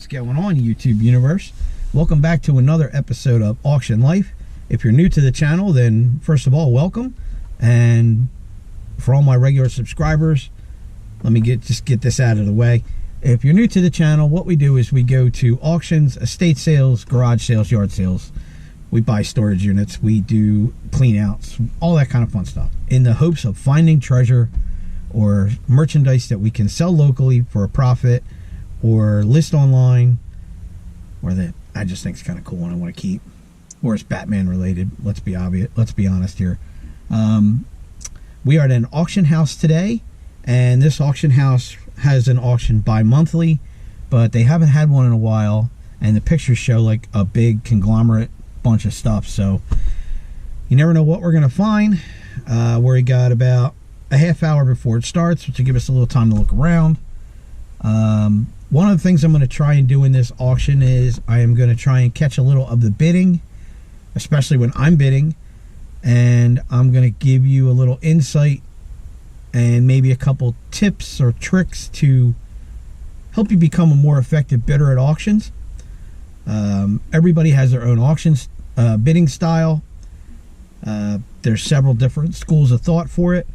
What's going on, YouTube universe? Welcome back to another episode of Auction Life. If you're new to the channel, then first of all, welcome. And for all my regular subscribers, let me just get this out of the way. If you're new to the channel, what we do is we go to auctions, estate sales, garage sales, yard sales. We buy storage units, we do clean outs, all that kind of fun stuff, in the hopes of finding treasure or merchandise that we can sell locally for a profit, or list online, or that I just think is kind of cool and I want to keep, or it's Batman related. Let's be honest here. We are at an auction house today, and this auction house has an auction bi-monthly, but they haven't had one in a while, and the pictures show like a big conglomerate bunch of stuff, so you never know what we're gonna find. We got about a half hour before it starts, which will give us a little time to look around. One of the things I'm going to try and do in this auction is I am going to try and catch a little of the bidding, especially when I'm bidding, and I'm going to give you a little insight and maybe a couple tips or tricks to help you become a more effective bidder at auctions. Everybody has their own auctions bidding style. There's several different schools of thought for it,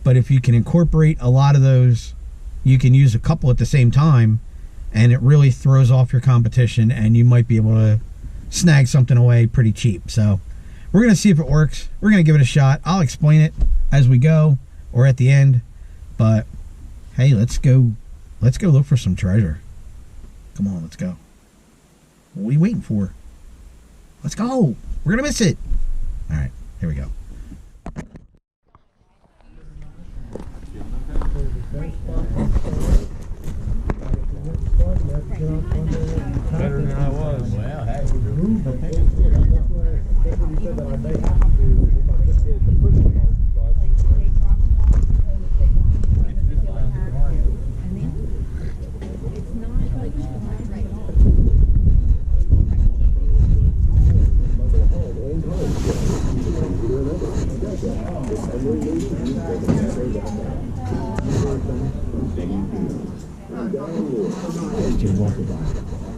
but if you can incorporate a lot of those, you can use a couple at the same time, and it really throws off your competition, and you might be able to snag something away pretty cheap. So we're going to see if it works. We're going to give it a shot. I'll explain it as we go or at the end, but hey, let's go look for some treasure. Come on, let's go. What are you waiting for? Let's go. We're going to miss it. All right, here we go. Better than I was. Well, hey.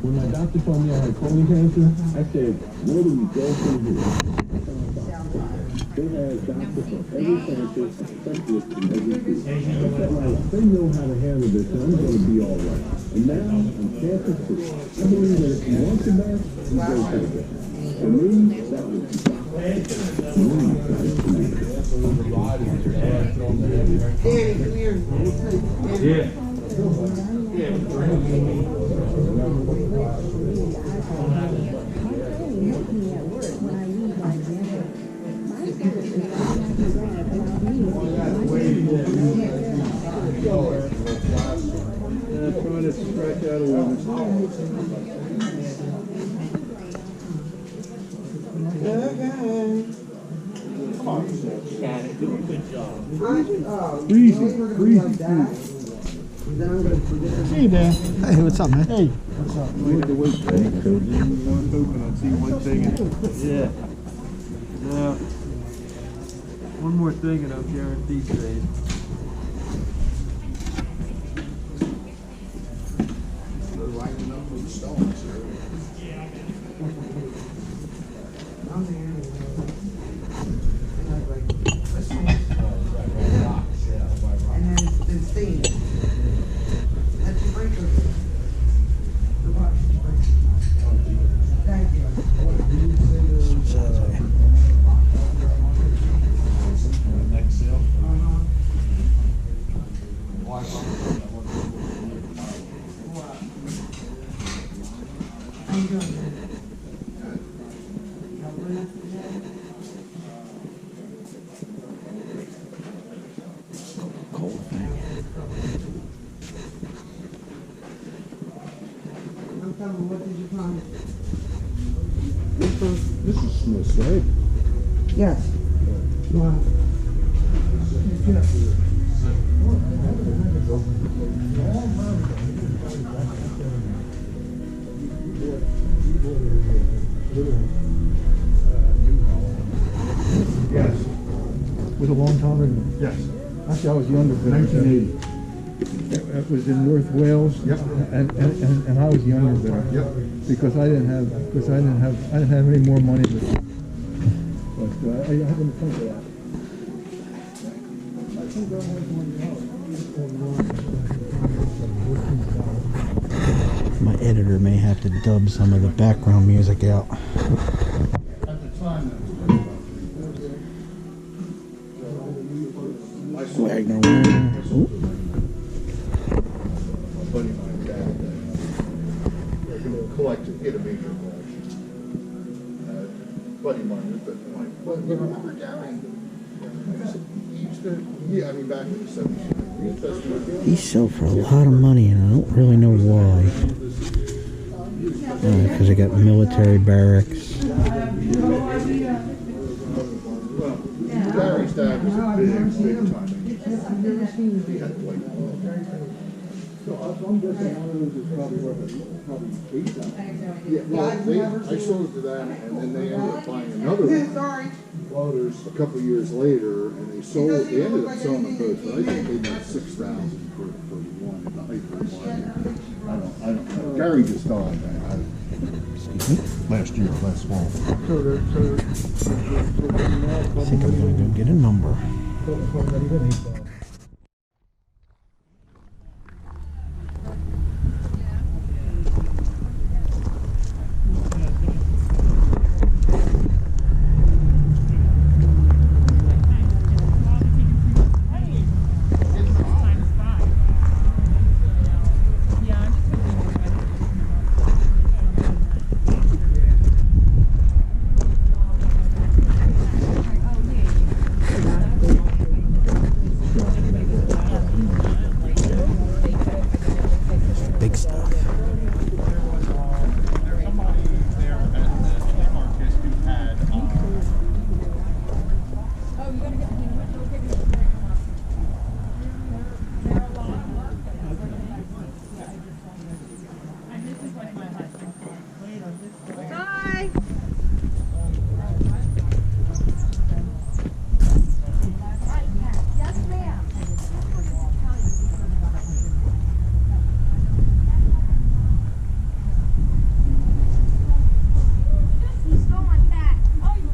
When my doctor told me I had colon cancer, I said, where do we go from here? They had doctors from every cancer, specialists in every field. I felt like they know how to handle this, and I'm going to be all right. And now I'm cancer free. I believe that if you want the best, you go for the best. For me, that was trying to stretch out a little bit. See you, Dan. Hey, what's up, man? Hey, what's up? One coconut, see one thing. Yeah. Yeah. One more thing and I'm guaranteed today. What did you find? This is Smith's, right? Yes. Wow. Yes. Was a long time ago. Yes. Actually, I was younger. 1980. It was in North Wales. Yep. And I was younger there. Yep. Because I didn't have any more money. But I haven't think of that. My editor may have to dub some of the background music out. Wagner. Ooh. Buddy of mine, dad, collected, he had a major collection. Buddy of mine, but like, well, you remember Gary? He used to, yeah, I mean, back in the 70s. He sold for a lot of money, and I don't really know why. Because I got military barracks. Well, Gary's dad was a big time. He had like, So I'm guessing one of those is probably worth $8,000. yeah, well, I sold it to them, and then they ended up buying another one. Sorry. Loaders a couple of years later, and they ended up selling them both, but I think they made $6,000 for one in the hyper market. I don't know. Gary just died, man. Last fall. I think I'm going to go get a number. Big stuff. Hi. Yes, ma'am. You stole my cat. Oh, you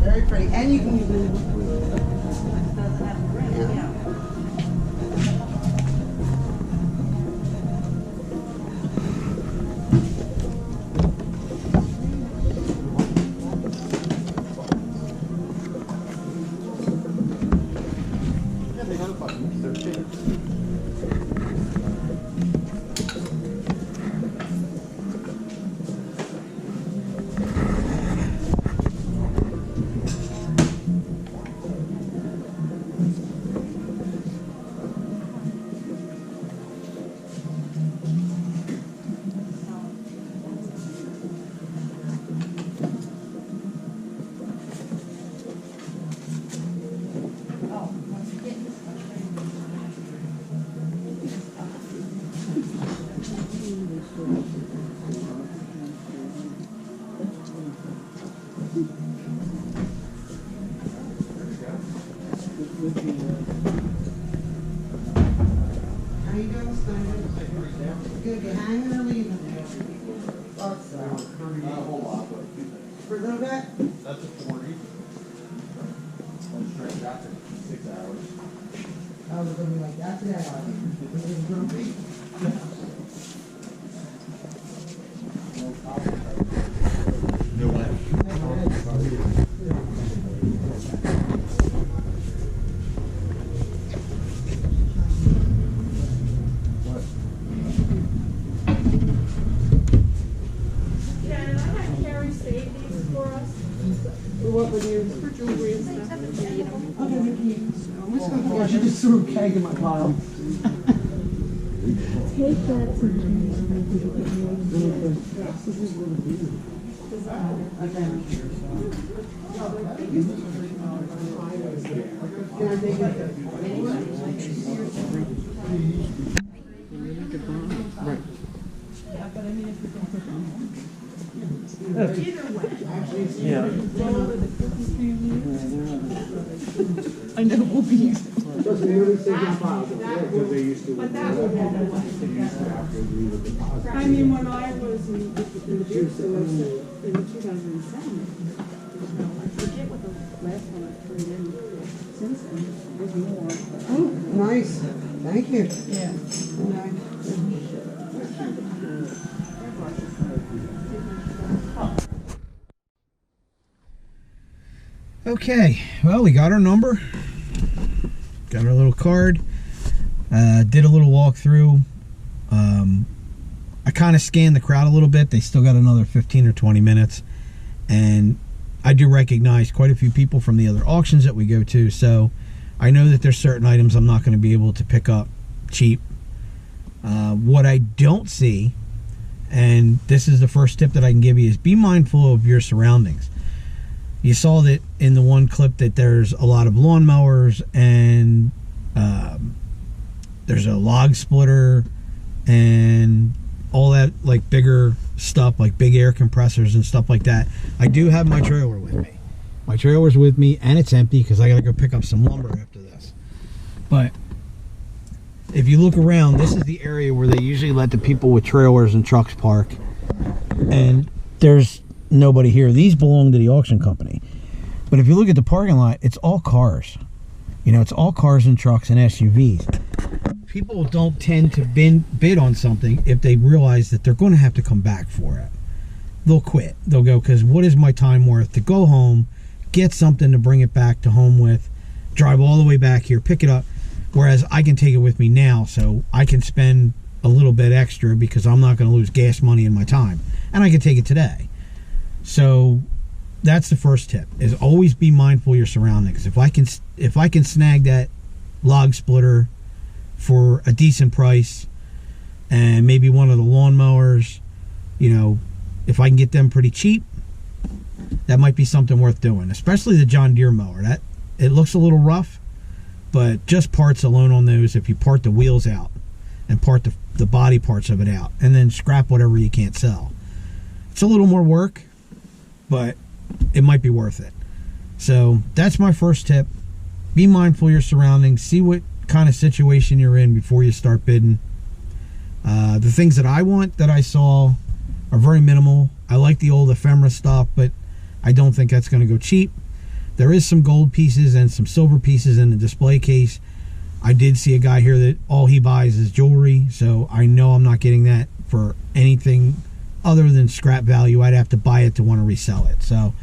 very pretty, and you can use it. How you doing, Steiner? Good, you hanging or leaving? Thought so. For a little bit? That's a 40. One straight shot in 6 hours. I was gonna be like, that's it, it was gonna be. No way. Can I have Carrie save these for us? What would you? For jewelry and stuff. If you need them. Okay, I'm just gonna, yeah, she just threw a keg in my pile. Take that to I know, we'll be used. I mean, when I was in the business in 2007, I forget what the last one I turned in since then. There's more. Oh, nice. Thank you. Yeah. Okay, well, we got our number, got our little card, did a little walkthrough. I kind of scanned the crowd a little bit. They still got another 15 or 20 minutes, and I do recognize quite a few people from the other auctions that we go to, so I know that there's certain items I'm not going to be able to pick up cheap. What I don't see, and this is the first tip that I can give you, is be mindful of your surroundings. You saw that in the one clip that there's a lot of lawnmowers and there's a log splitter and all that, like bigger stuff, like big air compressors and stuff like that. I do have my trailer with me. My trailer's with me and it's empty because I got to go pick up some lumber after this. But if you look around, this is the area where they usually let the people with trailers and trucks park. And there's nobody here. These belong to the auction company. But if you look at the parking lot, it's all cars. You know, it's all cars and trucks and SUVs. People don't tend to bid on something if they realize that they're going to have to come back for it. They'll quit. They'll go, because what is my time worth to go home, get something to bring it back to home with, drive all the way back here, pick it up, whereas I can take it with me now, so I can spend a little bit extra because I'm not going to lose gas money in my time, and I can take it today. So that's the first tip, is always be mindful of your surroundings. If I can snag that log splitter for a decent price, and maybe one of the lawnmowers, you know, if I can get them pretty cheap, that might be something worth doing. Especially the John Deere mower. That it looks a little rough, but just parts alone on those, if you part the wheels out and part the body parts of it out, and then scrap whatever you can't sell, it's a little more work, but it might be worth it. So that's my first tip. Be mindful of your surroundings. See what kind of situation you're in before you start bidding. The things that I want, that I saw, are very minimal. I like the old ephemera stuff, but I don't think that's going to go cheap. There is some gold pieces and some silver pieces in the display case. I did see a guy here that all he buys is jewelry, so I know I'm not getting that for anything other than scrap value. I'd have to buy it to want to resell it. So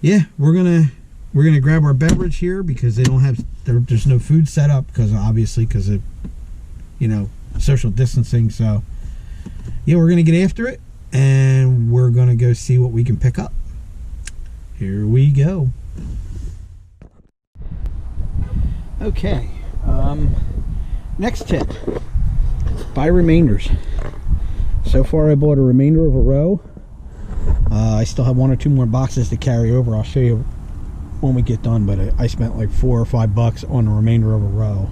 yeah, we're gonna grab our beverage here because they don't have, there's no food set up because of, you know, social distancing. So yeah, we're gonna get after it and we're gonna go see what we can pick up. Here we go. Okay, next tip, buy remainders. So far I bought a remainder of a row. I still have 1 or 2 more boxes to carry over. I'll show you when we get done, but I spent like $4 or $5 on the remainder of a row.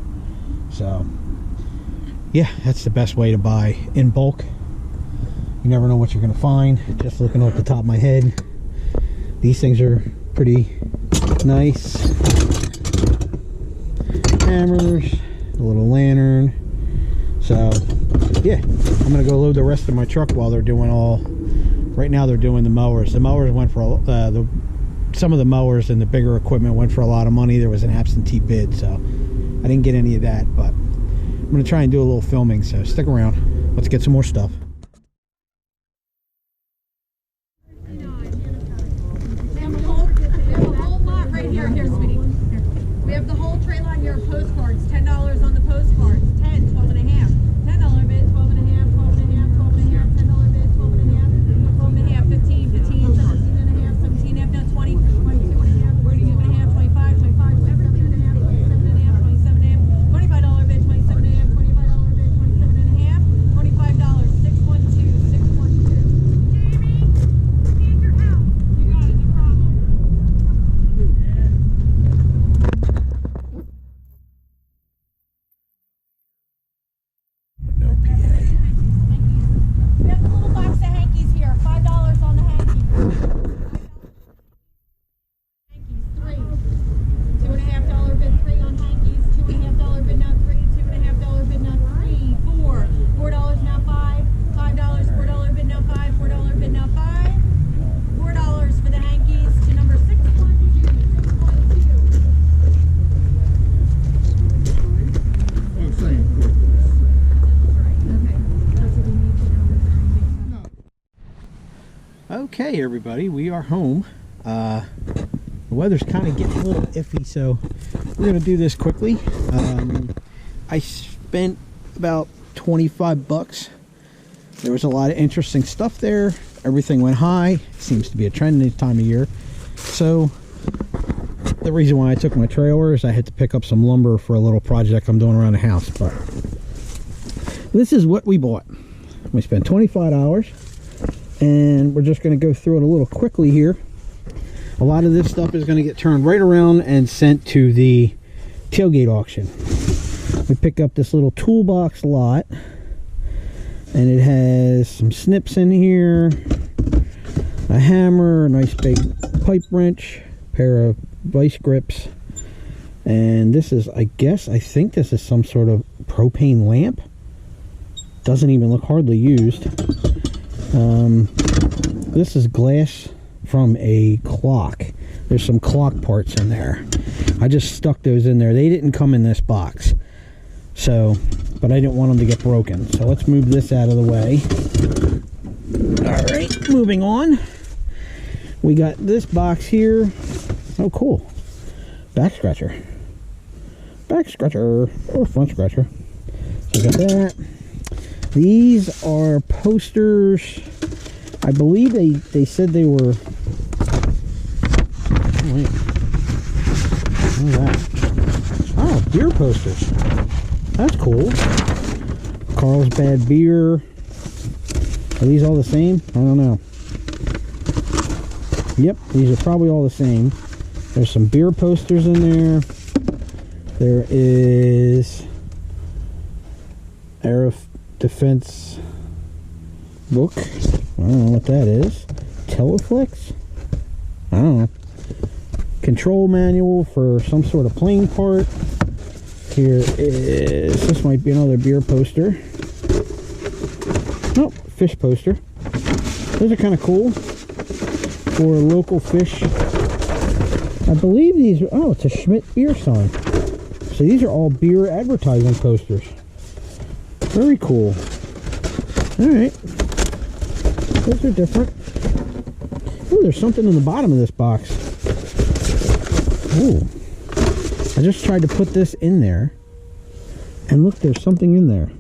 So yeah, that's the best way to buy in bulk. You never know what you're gonna find. Just looking off the top of my head, these things are pretty nice. Hammers, a little lantern. So yeah, I'm gonna go load the rest of my truck while they're doing all, right now they're doing the mowers. The mowers went for some of the mowers and the bigger equipment went for a lot of money. There was an absentee bid, so I didn't get any of that, but I'm gonna try and do a little filming, so stick around. Let's get some more stuff. We have a whole lot right here. Here, sweetie. Here. We have the whole tray line here of postcards. $10 on the postcards. 10, 12 and a half. $10 bid, 12 and a half, 12 and a half, 12 and a half, $10 bid, 12 and a half, 12 and a half, 15, 15, 17 and a half, 17 and a half, now 20, 22 and a half, 22 and a half, 25, 25, 27 and a half, 27 and a half, 27 and a half, $25 bid, 27 and a half, $25 bid, 27 and a half, $25, $6 Okay, everybody, we are home. The weather's kind of getting a little iffy, so we're going to do this quickly. I spent about 25 bucks. There was a lot of interesting stuff there. Everything went high. Seems to be a trend this time of year. So the reason why I took my trailer is I had to pick up some lumber for a little project I'm doing around the house. But this is what we bought. We spent $25, and we're just going to go through it a little quickly here. A lot of this stuff is going to get turned right around and sent to the tailgate auction. We picked up this little toolbox lot, and it has some snips in here, a hammer, a nice big pipe wrench, pair of vice grips, and this is, I think this is some sort of propane lamp. Doesn't even look hardly used. This is glass from a clock. There's some clock parts in there. I just stuck those in there. They didn't come in this box, so, but I didn't want them to get broken. So let's move this out of the way. All right, moving on. We got this box here. Oh, cool. Back scratcher. Back scratcher or front scratcher. So we got that. These are posters. I believe they said they were. Oh, wait. What is that? Oh, beer posters. That's cool. Carl's Bad Beer. Are these all the same? I don't know. Yep, these are probably all the same. There's some beer posters in there. There is Air Defense book. I don't know what that is. Teleflex? I don't know. Control manual for some sort of plane part. Here is, this might be another beer poster. Nope, fish poster. Those are kind of cool for local fish. I believe these are, oh, it's a Schmidt beer sign. So these are all beer advertising posters. Very cool. Alright. Those are different. Oh, there's something in the bottom of this box. Ooh. I just tried to put this in there. And look, there's something in there.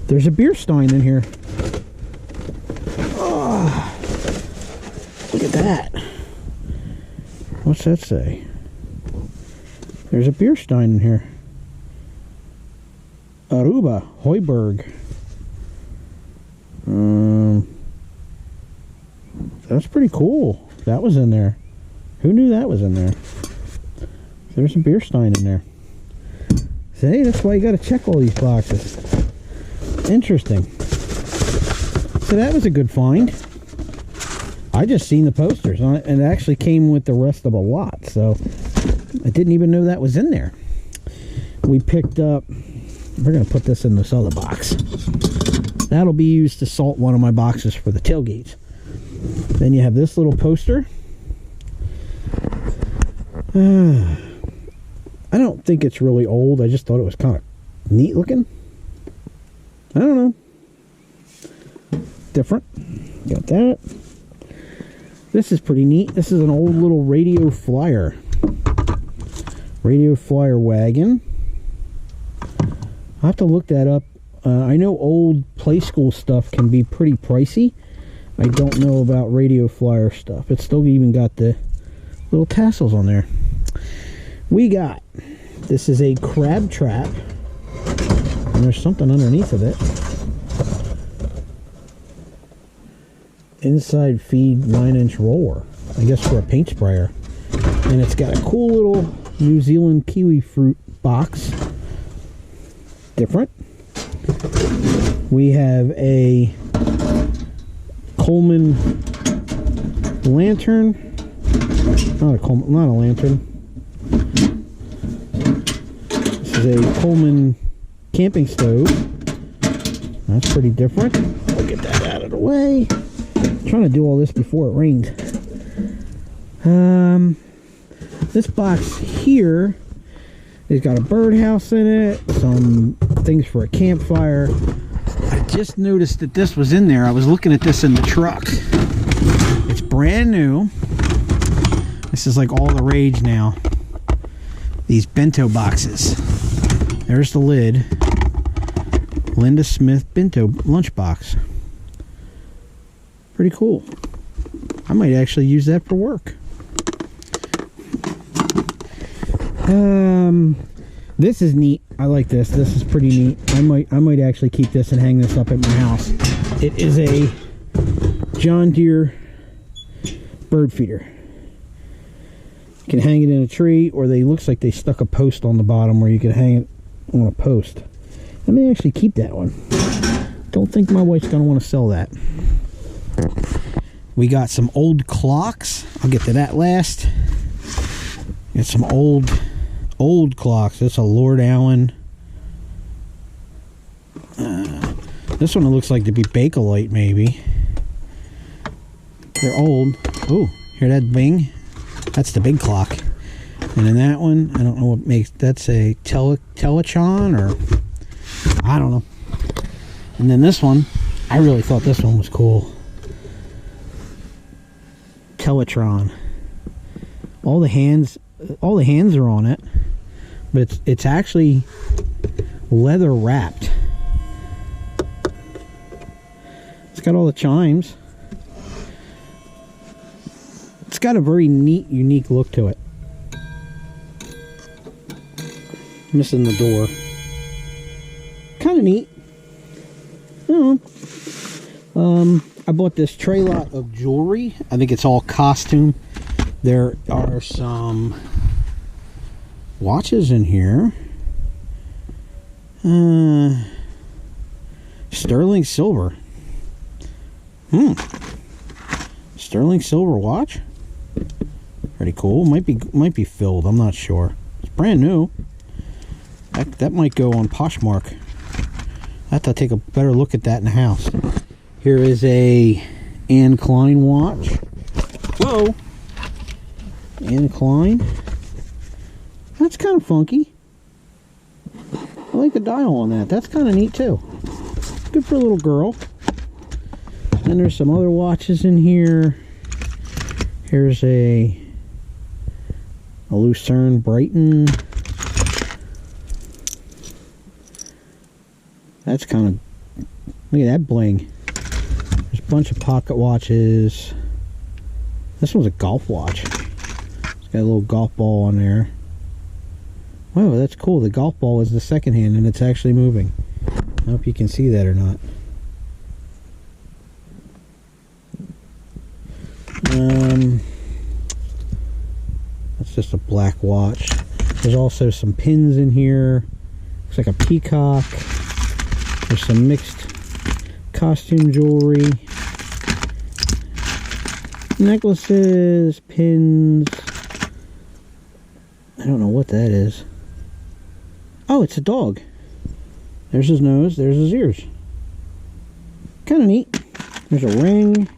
There's a beer stein in here. Oh, look at that. What's that say? There's a beer stein in here. Aruba, Heuberg. That's pretty cool. That was in there. Who knew that was in there? There's a beer stein in there. See, that's why you got to check all these boxes. Interesting. So that was a good find. I just seen the posters on it, and it actually came with the rest of a lot, so I didn't even know that was in there. We picked up, we're going to put this in this other box. That'll be used to salt one of my boxes for the tailgates. Then you have this little poster. I don't think it's really old. I just thought it was kind of neat looking. I don't know. Different. Got that. This is pretty neat. This is an old little radio flyer. Radio flyer wagon. I'll have to look that up. I know old play school stuff can be pretty pricey. I don't know about radio flyer stuff. It's still even got the little tassels on there. We got, this is a crab trap, and there's something underneath of it. Inside feed 9-inch roller, I guess for a paint sprayer. And it's got a cool little New Zealand kiwi fruit box. Different. We have a Coleman lantern. Not a lantern. This is a Coleman camping stove. That's pretty different. I'll get that out of the way. I'm trying to do all this before it rained. This box here has got a birdhouse in it, some things for a campfire. I just noticed that this was in there. I was looking at this in the truck. It's brand new. This is like all the rage now. These bento boxes. There's the lid. Linda Smith bento lunchbox. Pretty cool. I might actually use that for work. This is neat. I like this. This is pretty neat. I might actually keep this and hang this up at my house. It is a John Deere bird feeder. You can hang it in a tree, or looks like they stuck a post on the bottom where you can hang it on a post. I may actually keep that one. Don't think my wife's gonna want to sell that. We got some old clocks. I'll get to that last. Got some old clocks. That's a Lord Allen. This one looks like to be Bakelite, maybe. They're old. Oh, hear that bing? That's the big clock. And then that one, I don't know what makes, that's a Teletron, or I don't know. And then this one, I really thought this one was cool. Teletron. All the hands are on it, but it's actually leather wrapped. It's got all the chimes. It's got a very neat, unique look to it. Missing the door. Kind of neat. I bought this tray lot of jewelry. I think it's all costume. There are some watches in here. Sterling silver. Sterling silver watch. Pretty cool. Might be filled. I'm not sure. It's brand new. That might go on Poshmark. I have to take a better look at that in the house. Here is a Anne Klein watch. Whoa. Anne Klein. That's kind of funky. I like the dial on that. That's kind of neat too. Good for a little girl. And there's some other watches in here. Here's a Lucerne Brighton. That's kind of, look at that bling. There's a bunch of pocket watches. This one's a golf watch. It's got a little golf ball on there. Wow, that's cool. The golf ball is the second hand and it's actually moving. I don't know if you can see that or not. That's just a black watch. There's also some pins in here. Looks like a peacock. There's some mixed costume jewelry. Necklaces, pins. I don't know what that is. Oh, it's a dog. There's his nose, there's his ears. Kind of neat. There's a ring.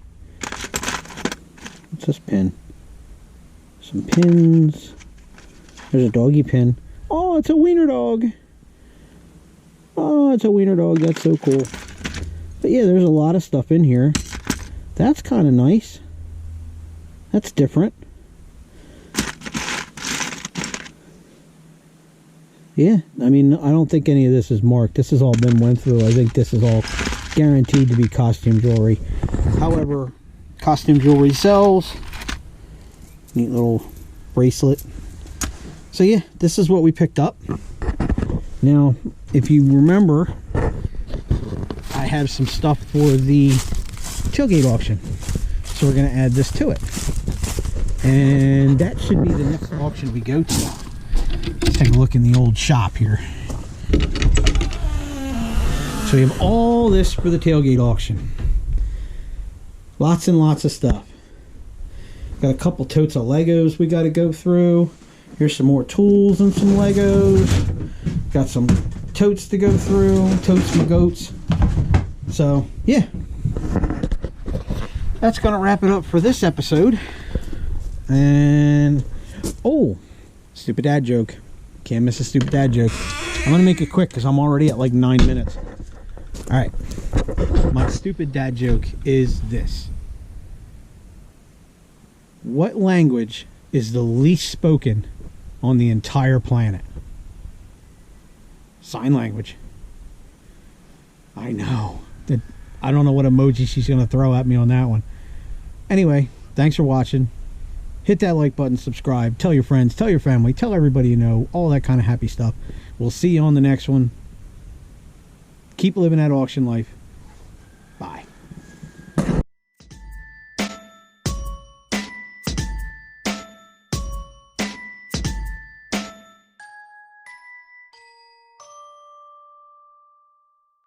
What's this pin? Some pins. There's a doggy pin. Oh, it's a wiener dog. Oh, it's a wiener dog. That's so cool. But yeah, there's a lot of stuff in here. That's kind of nice. That's different. Yeah, I mean, I don't think any of this is marked. This has all been went through. I think this is all guaranteed to be costume jewelry. However, costume jewelry sells. Neat little bracelet. So yeah, this is what we picked up. Now, if you remember, I have some stuff for the tailgate auction. So we're going to add this to it. And that should be the next auction we go to. Let's take a look in the old shop here. So we have all this for the tailgate auction. Lots and lots of stuff. Got a couple totes of Legos we got to go through. Here's some more tools and some Legos. Got some totes to go through. Totes my goats. So, yeah. That's going to wrap it up for this episode. And, oh, stupid dad joke. Can't miss a stupid dad joke. I'm going to make it quick because I'm already at like 9 minutes. Alright. My stupid dad joke is this. What language is the least spoken on the entire planet? Sign language. I know. I don't know what emoji she's going to throw at me on that one. Anyway, thanks for watching. Hit that like button, subscribe, tell your friends, tell your family, tell everybody you know, all that kind of happy stuff. We'll see you on the next one. Keep living that auction life.